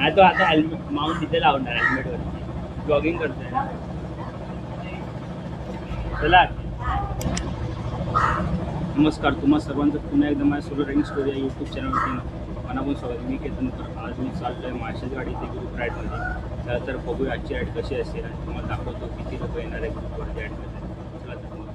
नाही तो आता हेल्मेट माउंट तिथे लावणार हेल्मेटवर जॉगिंग करतोय ना. चला नमस्कार तुम्हा सर्वांचं पुन्हा एकदा माझ्या सोलो रायडिंग स्टोरी या यूट्यूब चॅनलवरती मनापासून स्वागत. मी केतनकर. आज मी चाललो आहे माळशेज गाडी ते ग्रुप राईडमध्ये. तर बघूया आजची राईड कशी असेल आणि तुम्हाला दाखवतो किती लोक येणार आहे ग्रुपवरती राईडमध्ये. चला तर मग.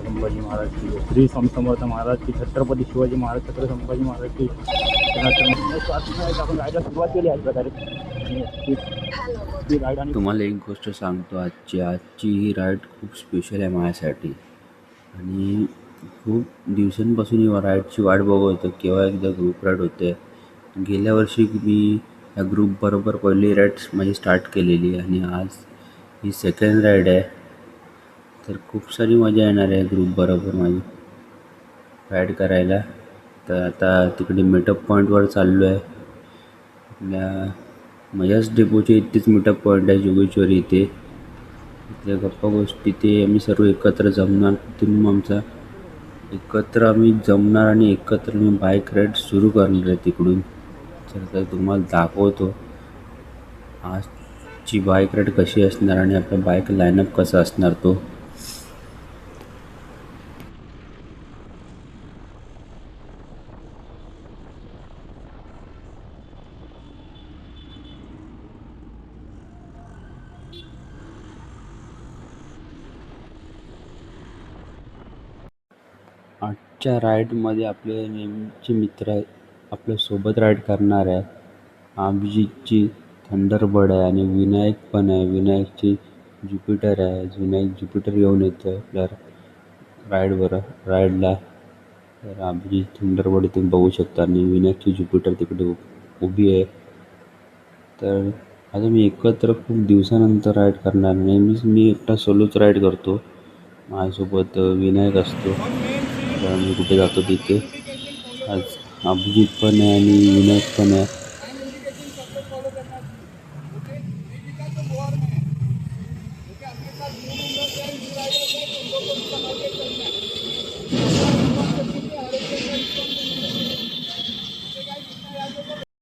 संभाजी महाराज की श्री स्वामी समर्थ महाराज की छत्रपती शिवाजी महाराज छत्रपती संभाजी महाराज की आपण राहायला सुरुवात केली आहे प्रकारे. तुम्हाला एक गोष्ट सांगतो, आजची ही राईड खूप स्पेशल आहे माझ्यासाठी आणि खूप दिवसांपासून ही राईडची वाट बघत होतो केव्हा एकदा ग्रुप राईड होते. गेल्या वर्षी मी या ग्रुपबरोबर पहिली राईड माझी स्टार्ट केलेली आणि आज ही सेकंड राईड आहे. तर खूप सारी मजा येणार आहे ग्रुपबरोबर माझी राईड करायला. तर आता तिकडे मीटअप पॉईंटवर चाललो आहे. आपल्या मजाच डेपोच्या इथेच मीटअप पॉईंट आहे जोगेश्वरी इथे. इथल्या गप्पा गोष्टी ते आम्ही सर्व एकत्र जमणार. तिथून आमचा एकत्र आम्ही जमणार आणि एकत्र मी बाईक राईड सुरू करणार आहे तिकडून. तर तुम्हाला दाखवतो आजची बाईक राईड कशी असणार आणि आपला बाईक लाईनअप कसा असणार तो. आजच्या राईडमध्ये आपले नेहमीचे मित्र आपल्यासोबत राईड करणार आहे. अभिजितची थंडरबर्ड आहे आणि विनायक पण आहे. विनायकची ज्युपिटर आहे. विनायक ज्युपिटर घेऊन येतो आहे आपल्या राईडला. तर अभिजित थंडरबर्ड तुम्ही बघू शकता आणि विनायकची ज्युपिटर तिकडे उभी आहे. तर आता मी एकत्र खूप दिवसानंतर राईड करणार. नेहमीच मी एकटा सोलोच राईड करतो. माझ्यासोबत विनायक असतो तर मी कुठे जातो तिथे. आज अभिजित पण आहे आणि विनायक पण आहे.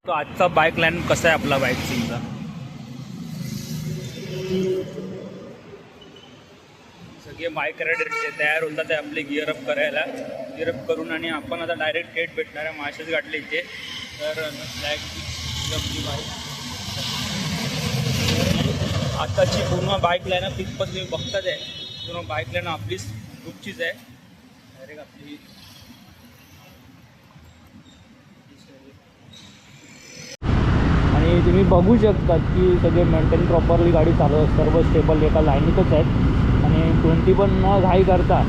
तो आजचा बाईक लाईन कसा आहे आपला बाईक सिंगचा. सगळे बाईक रायडर तयार होतात आहे आपले गिअरअप करायला. गिअरअप करून आणि आपण आता डायरेक्ट थेट भेटणार आहे माळशेज गाठले इथे. तर आपली बाईक आताची पूर्ण बाईक लाईन तिथपत तुम्ही बघतात आहे. पूर्ण बाईक लाईन आपलीच ग्रुपचीच आहे. डायरेक्ट आपली आणि तुम्ही बघू शकता की सगळे मेंटेन प्रॉपरली गाडी चालवत सर्व स्टेबल एका लाईनीतच आहेत. आणि कोणती पण न घाई करता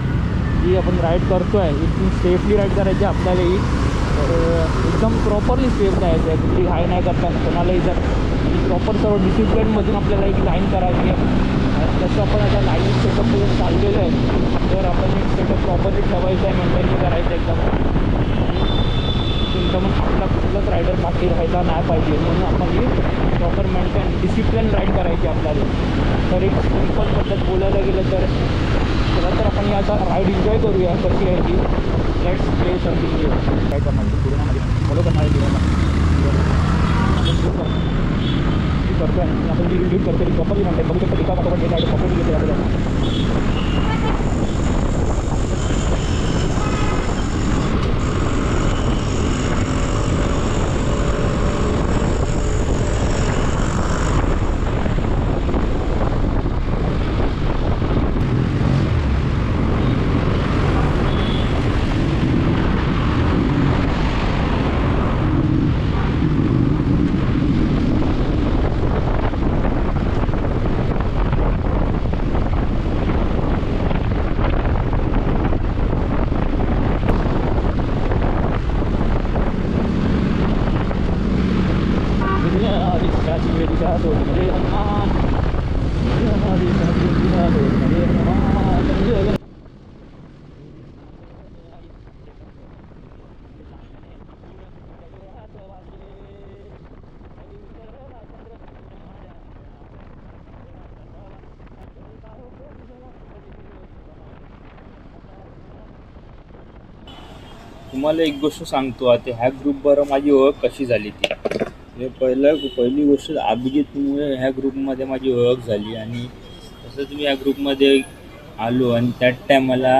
जी आपण राईड करतो आहे इथून सेफली राईड करायची आपल्यालाही. तर एकदम प्रॉपरली सेफ जायचं आहे. कुठली घाई नाही करता कोणालाही जर प्रॉपर सर्व डिसिप्लिनमधून आपल्याला एक लाईन करायची आहे. तसं आपण आता लाईन सेटअप चाललेलं आहे. तर आपण एक सेटअप प्रॉपरली ठेवायचं आहे. मेंटेन करायचं एकदम. तुमचा मग आपला कुठलाच रायडर बाकी राहायला नाही पाहिजे म्हणून आपण ही प्रॉपर मेंटेन डिसिप्लिन राईड करायची आपल्याला. तर एक सिंपल पद्धत बोलायला गेलं तर चला तर आपण ही आता राईड एन्जॉय करूया कशी आहे ती. लेट्स प्ले समथिंग काय करणार पूर्णमध्ये फॉलो करणार आहे करतो आहे. आपण जी रीड करतो ती प्रॉपरली म्हणते बघू शकतो एका पाठोपाठ एक राईड प्रॉपरली घेते आपल्याला. तुम्हाला एक गोष्ट सांगतो आता ह्या ग्रुपबरोबर माझी ओळख कशी झाली ती. पहिली गोष्ट अभिजितमुळे ह्या ग्रुपमध्ये माझी ओळख झाली आणि तसंच मी या ग्रुपमध्ये आलो आणि त्याच टायमाला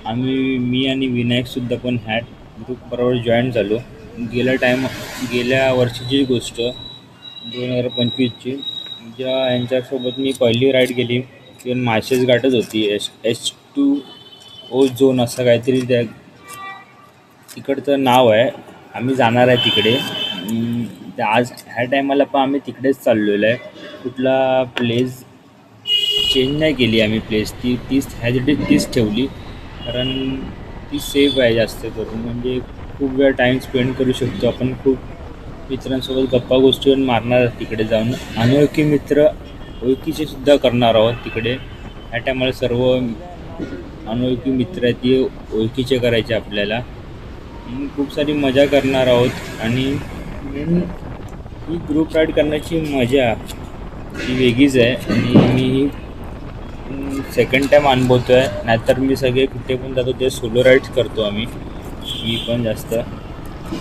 मी आणि विनायकसुद्धा पण ह्या ग्रुपबरोबर जॉईन झालो. गेल्या वर्षीची गोष्ट 2025ची जेव्हा यांच्यासोबत मी पहिली राईड गेली ती माळशेज घाटच होती. H2O झोन असं काहीतरी त्या तिकडचं नाव आहे. आम्ही जाणार आहे तिकडे. आज ह्या टायमाला पण आम्ही तिकडेच चाललेलो आहे. कुठला प्लेस चेंज नाही केली आम्ही प्लेस तीच ठेवली कारण ती सेफ आहे जास्त करून. म्हणजे खूप वेळ टाईम स्पेंड करू शकतो आपण. खूप मित्रांसोबत गप्पा गोष्टी पण मारणार आहोत तिकडे जाऊन. अनोळखी मित्र ओळखीचे सुद्धा करणार आहोत तिकडे. ह्या टायमाला सर्व अनोळखी मित्र आहेत ती ओळखीचे करायचे आपल्याला. खूप सारी मजा करणार आहोत आणि ही ग्रुप राईड करण्याची मजा ही वेगळीच आहे आणि मी ही सेकंड टाईम अनुभवतो आहे. नाहीतर मी सगळे कुठे पण जातो ते सोलो राईड्स करतो मी पण जास्त.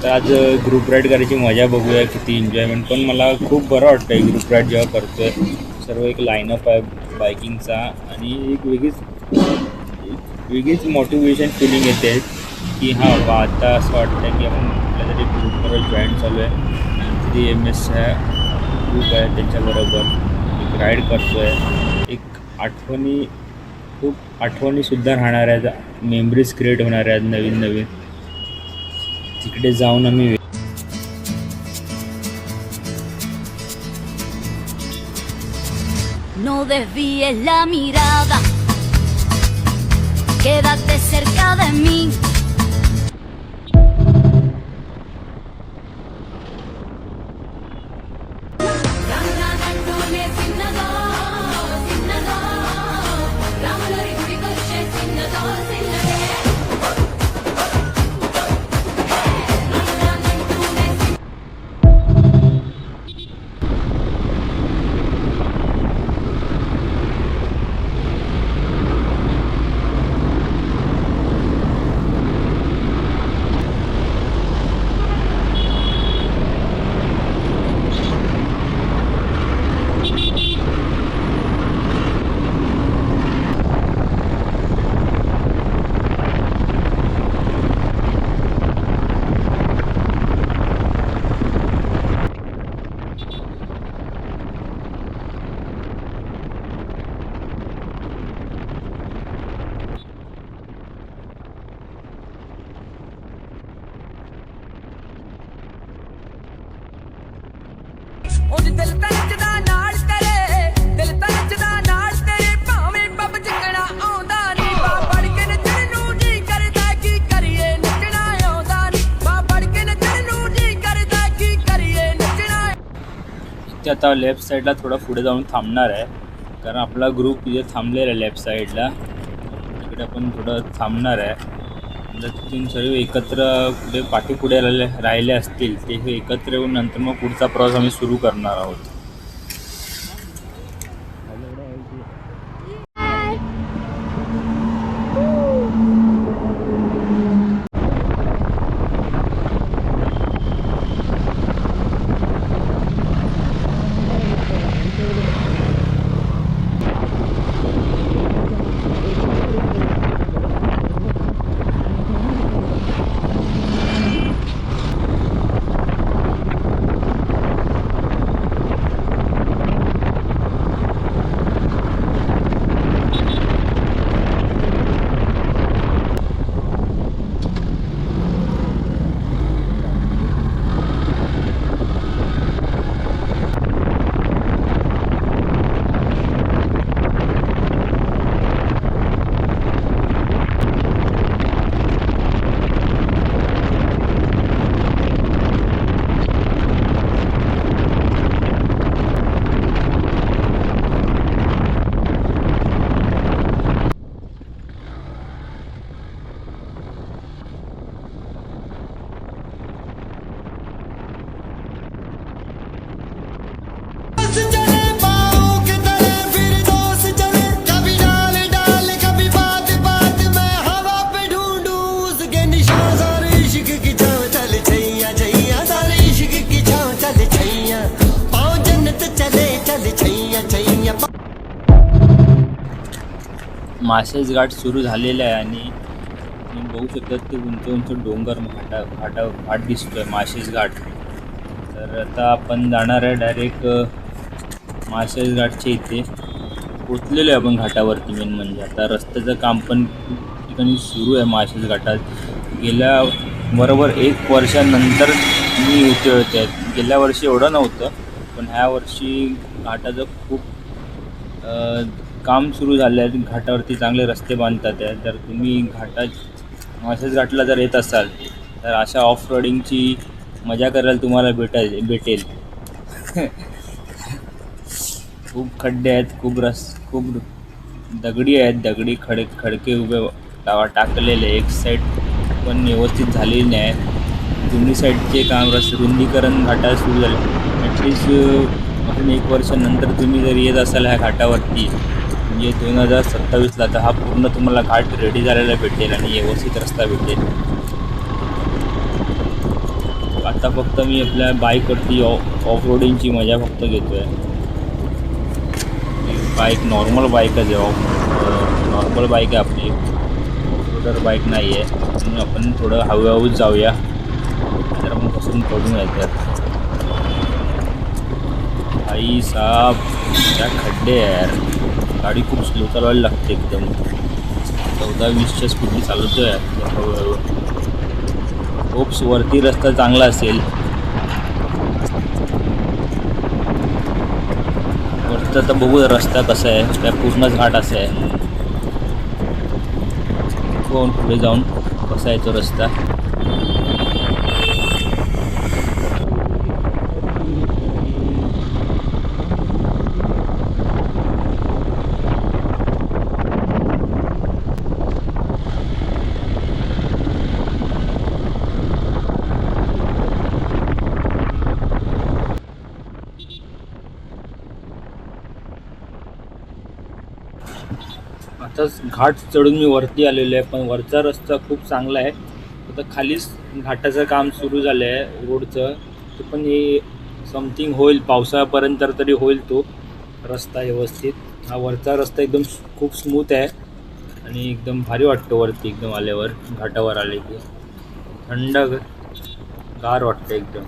तर आज ग्रुप राईड करायची मजा बघूया किती एन्जॉयमेंट. पण मला खूप बरं वाटतं आहे ग्रुप राईड जेव्हा करतो आहे. सर्व एक लाईनअप आहे बायकिंगचा आणि एक वेगळीच मोटिवेशन फिलिंग येते की हां बा आता असं वाटतं की आपण कुठल्या तरी ग्रुपबरोबर जॉईन चालू आहे. MS ग्रुप आहे त्याच्याबरोबर एक राईड करतो आहे. खूप आठवणीसुद्धा राहणार आहेत. मेमरीज क्रिएट होणार आहेत नवीन तिकडे जाऊन आम्ही. No desvíes la mirada, quédate cerca de mí. ਉਹ ਦਿਲ ਤੜਕਦਾ ਨਾਲ ਤੇਰੇ ਦਿਲ ਤੜਕਦਾ ਨਾਲ ਤੇਰੇ ਭਾਵੇਂ ਬੱਬ ਚੱਕਣਾ ਆਉਂਦਾ ਨਹੀਂ ਬਾ ਪੜ ਕੇ ਨੱਚਣ ਨੂੰ ਜੀ ਕਰਦਾ ਕੀ ਕਰੀਏ ਨੱਚਣਾ ਆਉਂਦਾ ਨਹੀਂ ਬਾ ਪੜ ਕੇ ਨੱਚਣ ਨੂੰ ਜੀ ਕਰਦਾ ਕੀ ਕਰੀਏ नचना. ते आता लेफ्ट साईडला थोडं पुढे जाऊन थांबणार आहे कारण आपला ग्रुप इथे थांबलेला आहे लेफ्ट साईडला. तिकडे आपण थोडं थांबणार आहे. तिथून सर्व एकत्र पुढे राहिले असतील ते हे एकत्र येऊन नंतर मग पुढचा प्रवास आम्ही सुरू करणार आहोत. माळशेज घाट सुरू झालेला आहे आणि तुम्ही बघू शकता ते उंच उंच डोंगर घाट दिसतोय माळशेज घाट. तर आता आपण जाणार आहे डायरेक्ट माळशेज घाटच्या इथे पोचलेलो आहे आपण घाटावरती. मेन म्हणजे आता रस्त्याचं काम पण खूप ठिकाणी सुरू आहे माळशेज घाटात. गेल्या बरोबर 1 वर्षानंतर मी इथे होते. गेल्या वर्षी एवढं नव्हतं, पण ह्या वर्षी घाटाचं खूप काम सुरू झालं आहे. घाटावरती चांगले रस्ते बांधतात आहे. जर तुम्ही माळशेज घाटला जर येत असाल तर अशा ऑफ रोडिंगची मजा करायला तुम्हाला भेटेल. खूप खड्डे आहेत, खूप दगडी आहेत, खडके उभे टाकलेले. एक साईड पण व्यवस्थित झालेली नाही. दोन्ही साईडचे काम रुंदीकरण घाटात सुरू झाले. ॲटलिस्ट आपण 1 वर्षानंतर तुम्ही जर येत असाल ह्या घाटावरती म्हणजे 2027ला तर हा पूर्ण तुम्हाला घाट रेडी झालेला भेटेल आणि व्यवस्थित रस्ता भेटेल. आता फक्त मी आपल्या बाईकवरती ऑफ रोडिंगची मजा फक्त घेतो आहे. बाईक नॉर्मल बाईकच आहे, नॉर्मल बाईक आहे आपली, ऑफरोडर बाईक नाही आहे. म्हणून आपण थोडं हळूहळूच जाऊया, तर आपण बसून पडून येतात. आई साहेब त्या खड्डे यार, गाडी खूप स्लो चालवायला लागते. एकदम 14-20च्या स्पीडने चालवतो आहे हळूहळू. होप्स वरती रस्ता चांगला असेल. वरचा तर बघू रस्ता कसा आहे, त्या पूर्णच घाट असा आहे. पुढे जाऊन कसा आहे तो रस्ता. आता घाट चढून मी वरती आलेलो आहे, पण वरचा रस्ता खूप चांगला आहे. आता खालीच घाटाचं काम सुरू झालं आहे रोडचं. ते पण हे समथिंग होईल पावसाळ्यापर्यंत तरी होईल तो रस्ता व्यवस्थित. हा वरचा रस्ता एकदम खूप स्मूथ आहे आणि एकदम भारी वाटतं वरती एकदम आल्यावर. घाटावर आले की थंड गार वाटतं एकदम.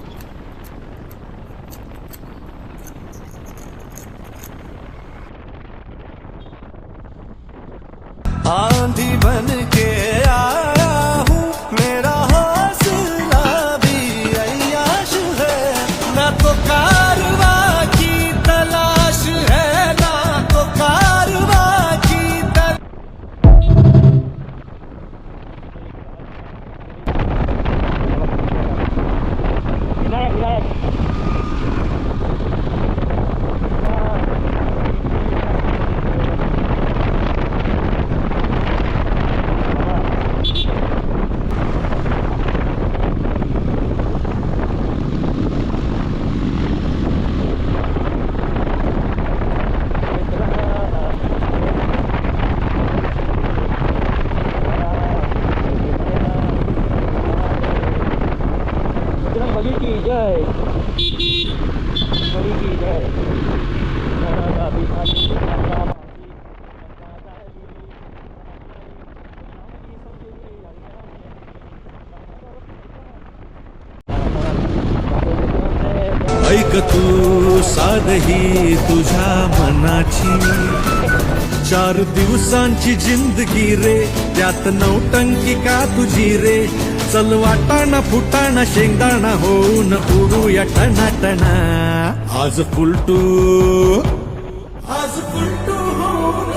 आंधी बन के आया हूँ, मेरा हौसला भी अय्याश है. ना तो कारवा की तलाश है, ना तो कारवा की ऐक तू साधही तुझ्या मनाची. 4 दिवसांची जिंदगी रे, त्यात नौटंकी का तुझी रे. चल वाटाणा फुटाणा शेंगदाणा होऊन उडूया टनाटना. आज फुलटू होऊन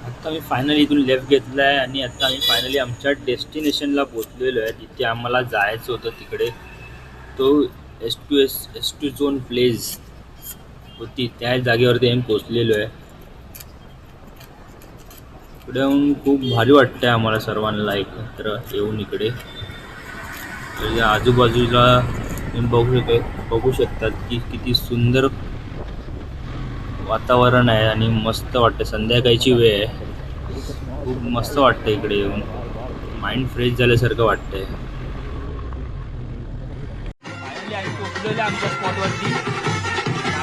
आता मी फायनली इथून लेफ्ट घेतला आहे आणि आता आम्ही फायनली आमच्या डेस्टिनेशनला पोचलेलो आहे. तिथे आम्हाला जायचं होतं तिकडे. तो S2 झोन प्लेस होती, त्या जागेवरती आम्ही पोचलेलो आहे. इकडे येऊन खूप भारी वाटतं आहे आम्हाला सर्वांना एकत्र येऊन इकडे. आजूबाजूला तुम्ही बघू शकतात की किती सुंदर वातावरण आहे आणि मस्त वाटतं. संध्याकाळची वेळ आहे, खूप मस्त वाटतं इकडे येऊन. माइंड फ्रेश झाल्यासारखं वाटतंय. फायनली आम्ही पोचलेलो आमच्या स्पॉटवरती.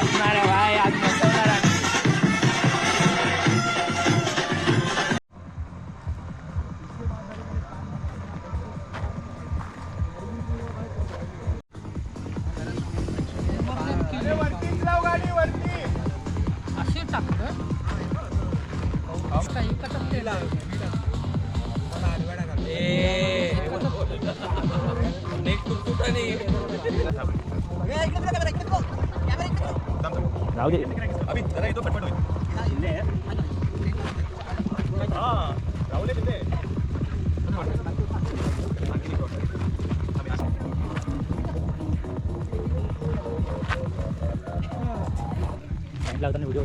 असणार आहे भाई, आज बसवणार आहे. असे टाकतं जाऊ दे. लागताना व्हिडिओ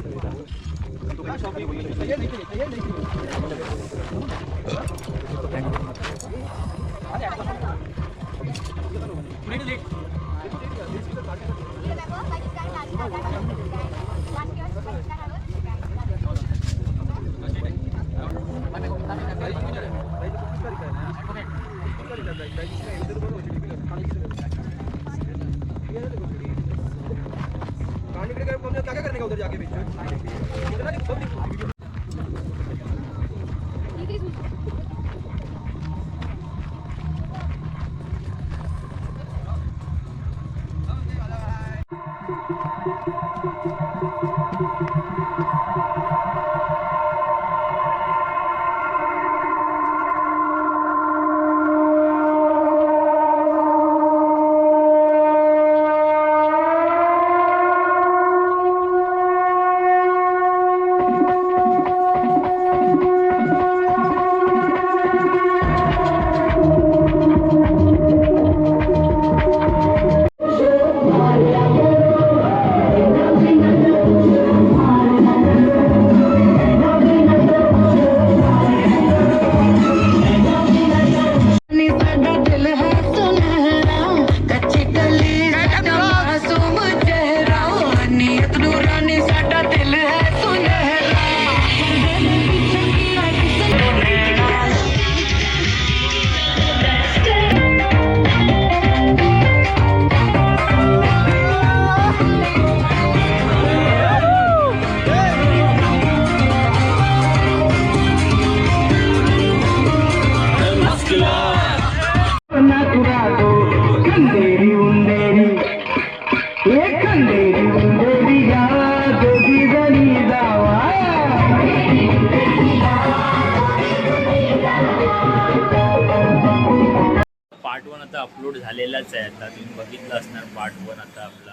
पार्ट 1 आता अपलोड झालेलाच आहे. आता तुम्ही बघितलं असणार पार्ट 1 आता आपला.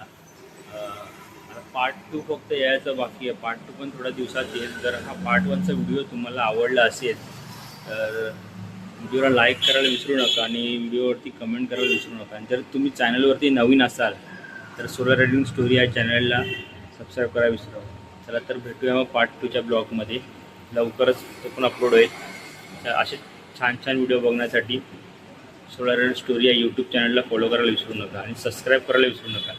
आता पार्ट 2 फक्त यायचं बाकी आहे. पार्ट 2 पण थोड्या दिवसात येईल. जर हा पार्ट 1चा व्हिडिओ तुम्हाला आवडला असेल तर व्हिडिओला लाईक करायला विसरू नका आणि व्हिडिओवरती कमेंट करायला विसरू नका. आणि जर तुम्ही चॅनलवरती नवीन असाल तर सोलर रायडिंग स्टोरी या चॅनलला सबस्क्राईब करायला विसरू नका. चला तर भेटूया मग पार्ट 2च्या ब्लॉगमध्ये. लवकरच तो पण अपलोड होईल. असे छान छान व्हिडिओ बघण्यासाठी सोलर रायडिंग स्टोरी या यूट्यूब चॅनलला फॉलो करायला विसरू नका आणि सबस्क्राईब करायला विसरू नका.